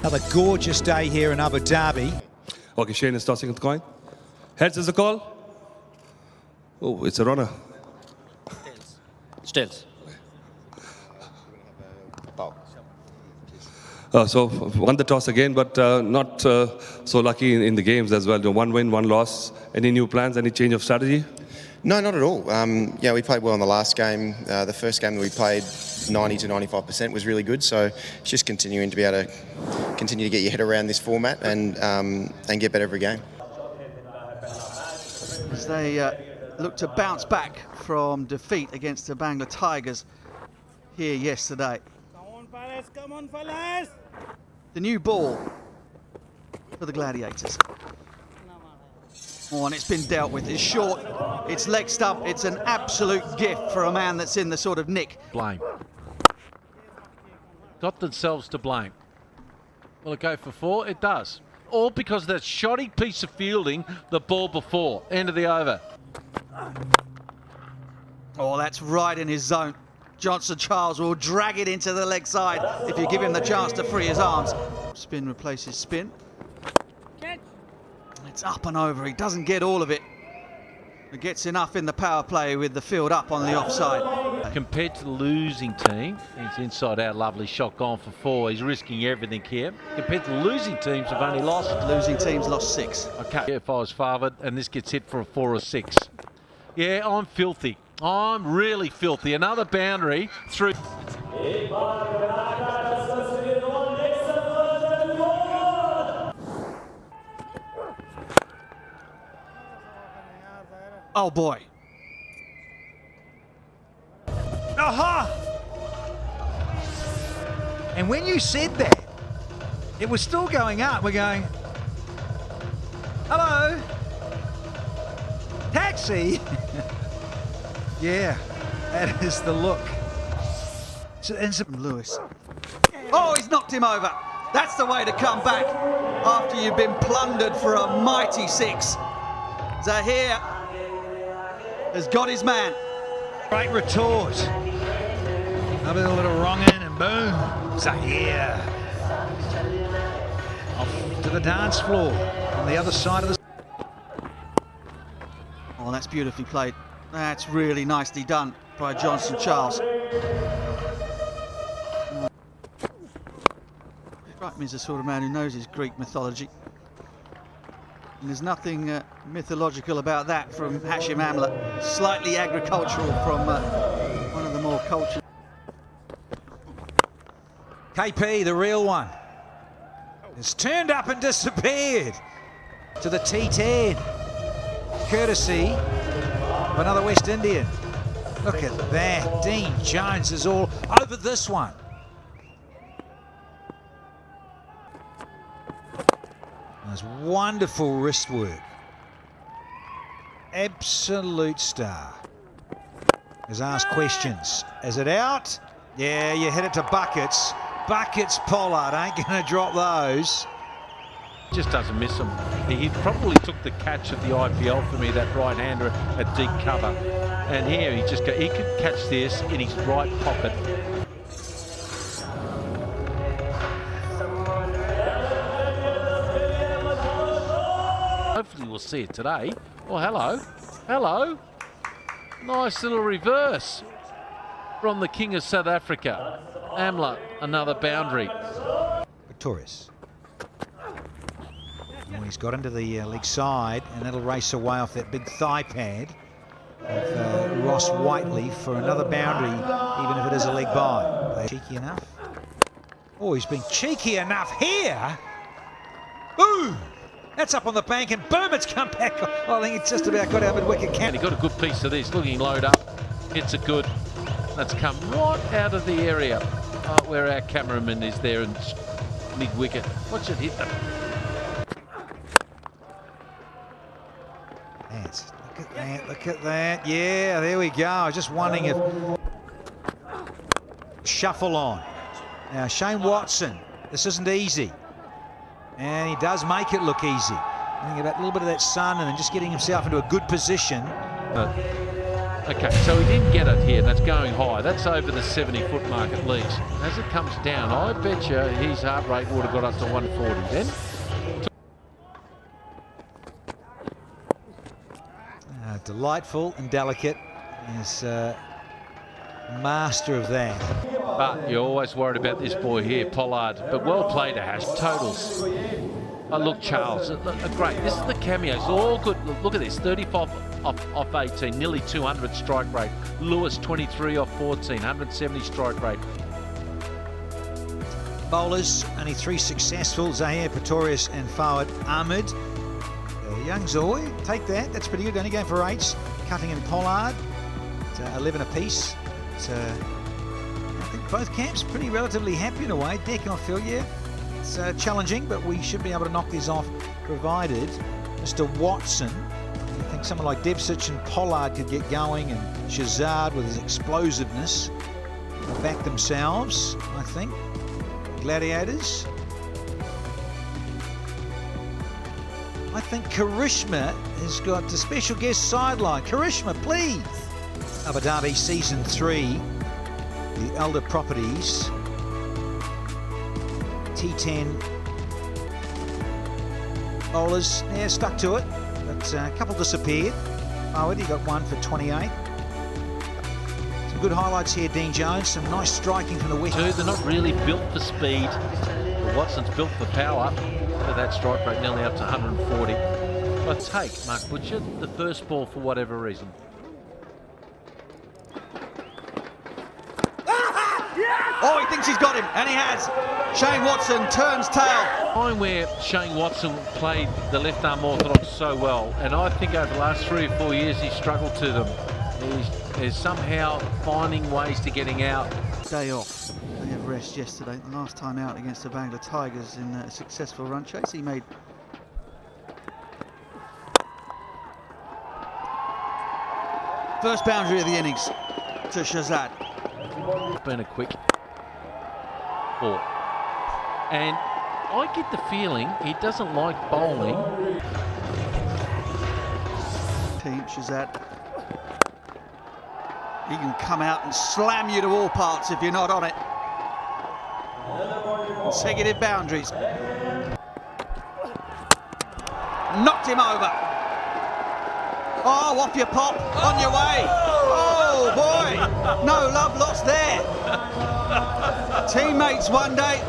Another gorgeous day here in Abu Dhabi. Okay, Shane is tossing the coin. Heads is the call. Oh, it's a runner. Stills. So won the toss again, but not so lucky in the games as well. One win, one loss. Any new plans? Any change of strategy? No, not at all. Yeah, we played well in the last game. The first game that we played, 90 to 95% was really good. So it's just continuing to be able to continue to get your head around this format and get better every game. As they look to bounce back from defeat against the Bengal Tigers here yesterday. Come on, fellas! Come on, fellas! The new ball for the Gladiators. Oh, and it's been dealt with. It's short, it's leg stump. It's an absolute gift for a man that's in the sort of nick. Blame. Got themselves to blame. Will it go for 4? It does. All because of that shoddy piece of fielding the ball before. End of the over. Oh, that's right in his zone. Johnson Charles will drag it into the leg side if you give him the chance to free his arms. Spin replaces spin. It's up and over. He doesn't get all of it. He gets enough in the power play with the field up on the offside. Compared to the losing team, he's inside out, lovely shot gone for 4. He's risking everything here. Compared to the losing teams have only lost. Losing teams lost 6. Okay, if I was favoured and this gets hit for a 4 or 6. Yeah, I'm filthy. I'm really filthy. Another boundary through. Oh boy. Aha! And when you said that, it was still going up. We're going, hello? Taxi? Yeah, that is the look. Lewis. Oh, he's knocked him over. That's the way to come back after you've been plundered for a mighty 6. Zahir has got his man. Great retort. A little wrong in and boom. Zahir. Off to the dance floor on the other side of the... Oh, that's beautifully played. That's really nicely done by Johnson Charles. Strike me as the sort of man who knows his Greek mythology. And there's nothing mythological about that from Hashim Amla. Slightly agricultural from one of the more cultured. KP, the real one, has turned up and disappeared to the T10, courtesy of another West Indian. Look at that. Dean Jones is all over this one. There's wonderful wrist work. Absolute star. Has asked questions. Is it out? Yeah, you hit it to Buckets. Buckets Pollard ain't going to drop those. Just doesn't miss him. He probably took the catch of the IPL for me, that right-hander at deep cover. And here he could catch this in his right pocket. Hopefully we'll see it today. Oh, hello. Hello. Nice little reverse from the King of South Africa. Amla, another boundary. Torres. Oh, he's got into the leg side, and that'll race away off that big thigh pad of Ross Whiteley for another boundary, even if it is a leg by. Cheeky enough. Oh, he's been cheeky enough here. Ooh! That's up on the bank, and boom, it's come back. Oh, I think it's just about got out mid-wicket camp. And he got a good piece of this. Looking load up. Hits it good. That's come right out of the area where our cameraman is there and mid-wicket. Watch it hit them. Look at that, look at that. Yeah, there we go. I was just wondering if... Shuffle on. Now, Shane Watson, this isn't easy. And he does make it look easy. I think about a little bit of that sun and then just getting himself into a good position. Okay, so he didn't get it here, and that's going high. That's over the 70-foot mark at least. As it comes down, I bet you his heart rate would have got up to 140 then. Delightful and delicate. He's master of that. But you're always worried about this boy here, Pollard. But well played, Ash. Totals. Oh, look, Charles. Great. This is the cameos. All good. Look at this. 35 off 18. Nearly 200 strike rate. Lewis, 23 off 14. 170 strike rate. Bowlers, only 3 successful. Zahir, Pretorius and Fawad Ahmed. Young Zoy, take that. That's pretty good. Only going for 8s. Cutting and Pollard. It's 11 apiece. So I think both camps pretty relatively happy in a way. Deccan, I feel, yeah, it's challenging, but we should be able to knock these off, provided Mr. Watson. I think someone like Debsic and Pollard could get going, and Shazad with his explosiveness will back themselves, I think. Gladiators. I think Karishma has got a special guest sideline. Karishma, please. Abu Dhabi Season 3, the Aldar properties. T10 bowlers, yeah, stuck to it, but a couple disappeared. Howard, he got 1 for 28. Some good highlights here, Dean Jones. Some nice striking from the west. They're not really built for speed. Watson's built for power. Look at that strike rate, nearly up to 140. I take Mark Butcher the first ball for whatever reason. Oh, he thinks he's got him, and he has. Shane Watson turns tail. Time where Shane Watson played the left arm orthodox so well, and I think over the last 3 or 4 years he's struggled to them. He's somehow finding ways to getting out. Day off. Day of rest yesterday. The last time out against the Bangla Tigers in a successful run chase. He made first boundary of the innings to Shazad. Been a quick ball. And I get the feeling he doesn't like bowling. Team Shazad. He can come out and slam you to all parts if you're not on it. Consecutive boundaries. Knocked him over. Oh, off your pop, on your way. Oh boy, no love lost there. Teammates one day.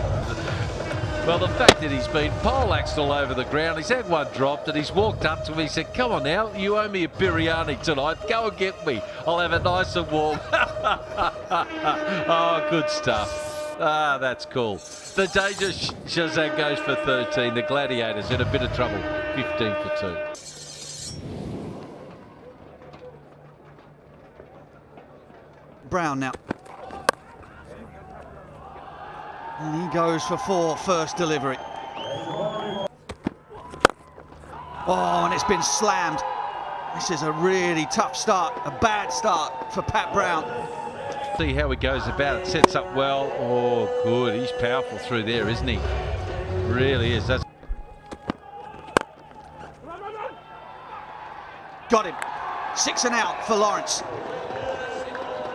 Well, the fact that he's been poleaxed all over the ground, he's had one dropped, and he's walked up to me, he said, come on now, you owe me a biryani tonight, go and get me, I'll have a nice and warm. Oh, good stuff. Ah, that's cool. The danger Shazad goes for 13, the Gladiators in a bit of trouble, 15 for 2. Brown now. And he goes for 4, first delivery. Oh, and it's been slammed. This is a really tough start, a bad start for Pat Brown. See how he goes about it, sets up well. Oh, good, he's powerful through there, isn't he? Really is. That's got him. 6 and out for Lawrence.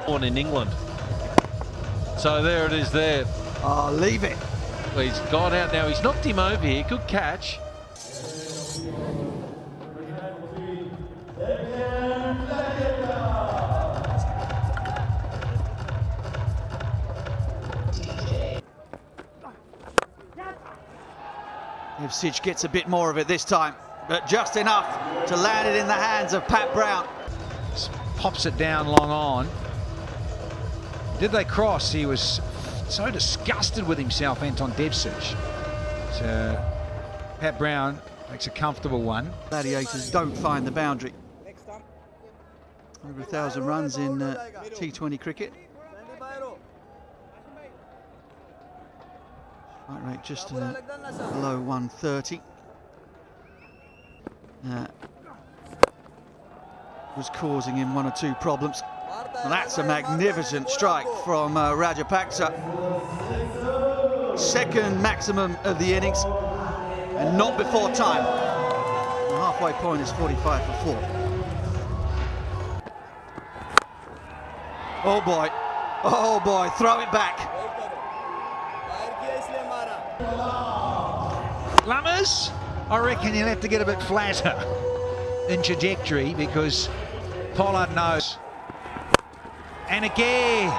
Born in England. So there it is there. Oh, leave it. Well, he's gone out now. He's knocked him over here. Good catch. Ipswich gets a bit more of it this time, but just enough to land it in the hands of Pat Brown. Pops it down long on. Did they cross? He was so disgusted with himself, Anton Debsic. So Pat Brown makes a comfortable one. Gladiators don't find the boundary. Over 1,000 runs in T20 cricket. Strike rate just below 130. Was causing him 1 or 2 problems. Well, that's a magnificent strike from Rajapaksa. Second maximum of the innings, and not before time. The halfway point is 45 for 4. Oh boy. Oh boy, throw it back. Lummers, I reckon you'll have to get a bit flatter in trajectory because Pollard knows. And again,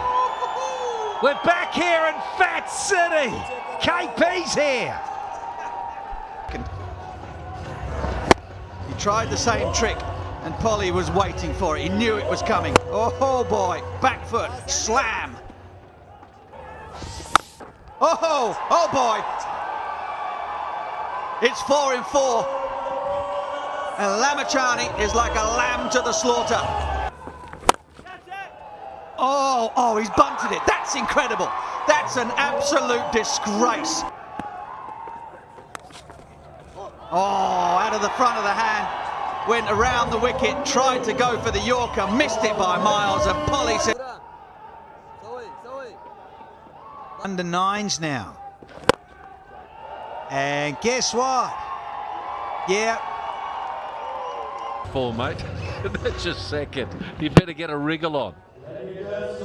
we're back here in Fat City. KP's here. He tried the same trick and Polly was waiting for it. He knew it was coming. Oh boy, back foot, slam. Oh boy. It's 4 in 4. And Lamachani is like a lamb to the slaughter. Oh, he's bunted it. That's incredible. That's an absolute disgrace. Oh, out of the front of the hand. Went around the wicket, tried to go for the Yorker, missed it by miles, and Polly said... Under nines now. And guess what? Yeah. 4, mate. That's just second. You better get a wriggle on.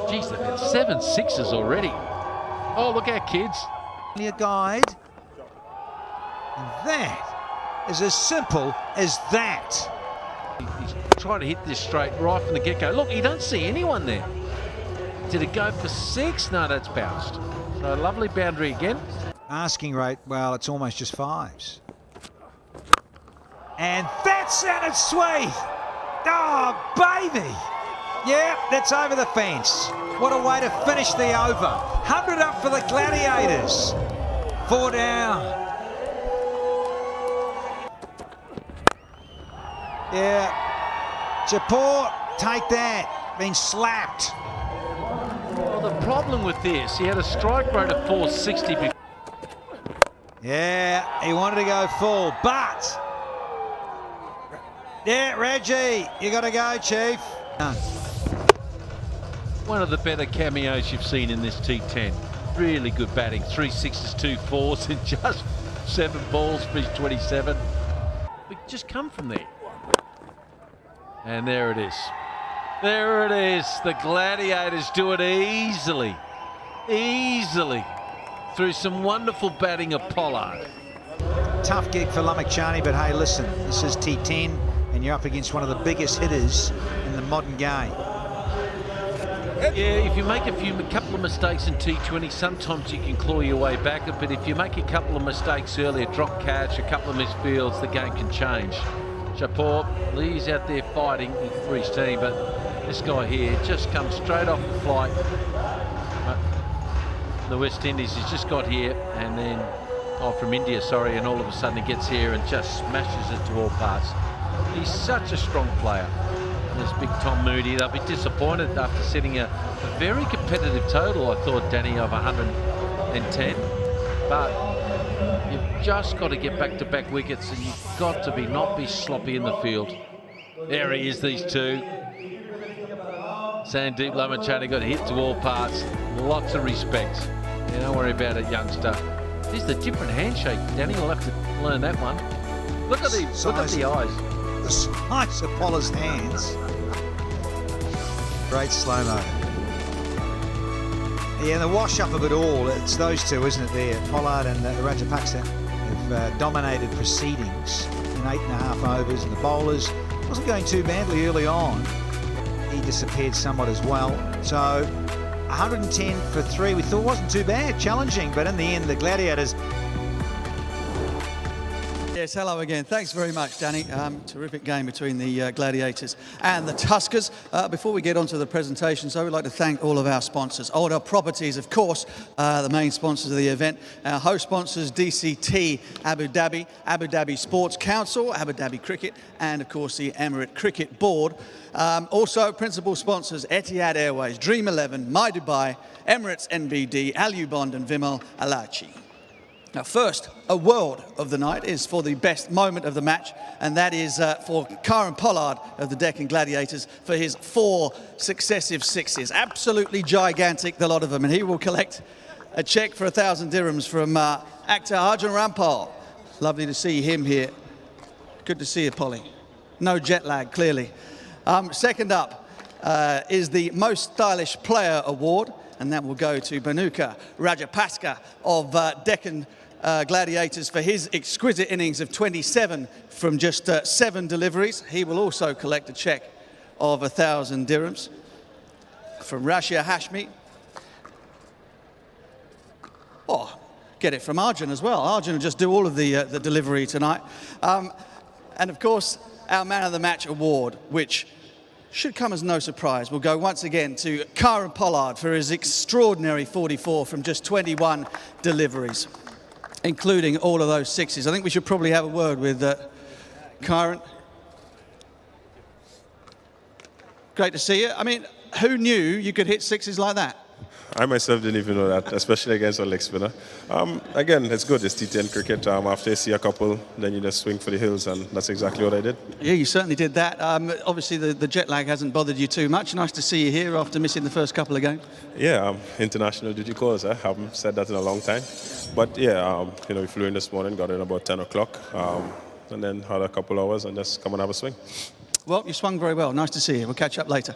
Jeez, they've had 7 sixes already. Oh, look out, kids. A guide. And that is as simple as that. He's trying to hit this straight right from the get-go. Look, you don't see anyone there. Did it go for 6? No, that's bounced. So a lovely boundary again. Asking rate, well, it's almost just 5s. And that sounded sweet. Oh, baby. Yeah, that's over the fence. What a way to finish the over. 100 up for the Gladiators. 4 down. Yeah. Support, take that. Been slapped. Well, the problem with this, he had a strike rate of 460 before. Yeah, he wanted to go full, but... Yeah, Reggie, you got to go, Chief. One of the better cameos you've seen in this T10. Really good batting. 3 6s, 2 4s in just 7 balls for his 27. We just come from there. And there it is. There it is. The Gladiators do it easily. Easily. Through some wonderful batting of Pollard. Tough gig for Lamachani, but hey, listen, this is T10, and you're up against one of the biggest hitters in the modern game. Yeah, if you make a couple of mistakes in T20, sometimes you can claw your way back. But if you make a couple of mistakes earlier, drop catch, a couple of misfields, the game can change. Chapeau, Lee's out there fighting for his team, but this guy here just comes straight off the flight. The West Indies has just got here, and then, from India, sorry, and all of a sudden he gets here and just smashes it to all parts. He's such a strong player. And there's big Tom Moody. They'll be disappointed after setting a very competitive total, I thought, Danny, of 110. But you've just got to get back-to-back wickets, and you've got to not be sloppy in the field. There he is, these two. Sandeep Lamachani got hit to all parts. Lots of respect. Yeah, don't worry about it, youngster. This is a different handshake, Danny. You'll have to learn that one. Look at these. Look at the eyes. The size of Pollard's hands. Great slow-mo. Yeah, the wash-up of it all, it's those two, isn't it, there? Pollard and Rajapaksa have dominated proceedings in 8.5 overs, and the bowlers wasn't going too badly early on. He disappeared somewhat as well. So 110 for 3, we thought wasn't too bad, challenging, but in the end, the Gladiators. Yes, hello again. Thanks very much, Danny. Terrific game between the Gladiators and the Tuskers. Before we get on to the presentation, so we'd like to thank all of our sponsors. Aldar Properties, of course, the main sponsors of the event. Our host sponsors, DCT Abu Dhabi Sports Council, Abu Dhabi Cricket, and, of course, the Emirate Cricket Board. Also, principal sponsors, Etihad Airways, Dream 11, My Dubai, Emirates NBD, Al Bond, and Vimal Alachi. Now, first, a word of the night is for the best moment of the match, and that is for Karn Pollard of the Deccan Gladiators for his 4 successive sixes. Absolutely gigantic, the lot of them, and he will collect a cheque for 1,000 dirhams from actor Arjun Rampal. Lovely to see him here. Good to see you, Polly. No jet lag, clearly. Second up, is the Most Stylish Player Award, and that will go to Bhanuka Rajapaska of Deccan Gladiators for his exquisite innings of 27 from just 7 deliveries. He will also collect a cheque of 1,000 dirhams. From Rashia Hashmi. Oh, get it from Arjun as well. Arjun will just do all of the delivery tonight. And of course, our Man of the Match award, which should come as no surprise, will go once again to Karen Pollard for his extraordinary 44 from just 21 deliveries, including all of those sixes. I think we should probably have a word with Karen. Great to see you. I mean, who knew you could hit sixes like that? I myself didn't even know that, especially against a leg spinner. Again, it's good. It's T10 cricket. After you see a couple, then you just swing for the hills, and that's exactly what I did. Yeah, you certainly did that. Obviously, the jet lag hasn't bothered you too much. Nice to see you here after missing the first couple of games. Yeah, international duty calls. I haven't said that in a long time. But yeah, we flew in this morning, got in about 10 o'clock, and then had a couple hours and just come and have a swing. Well, you swung very well. Nice to see you. We'll catch up later.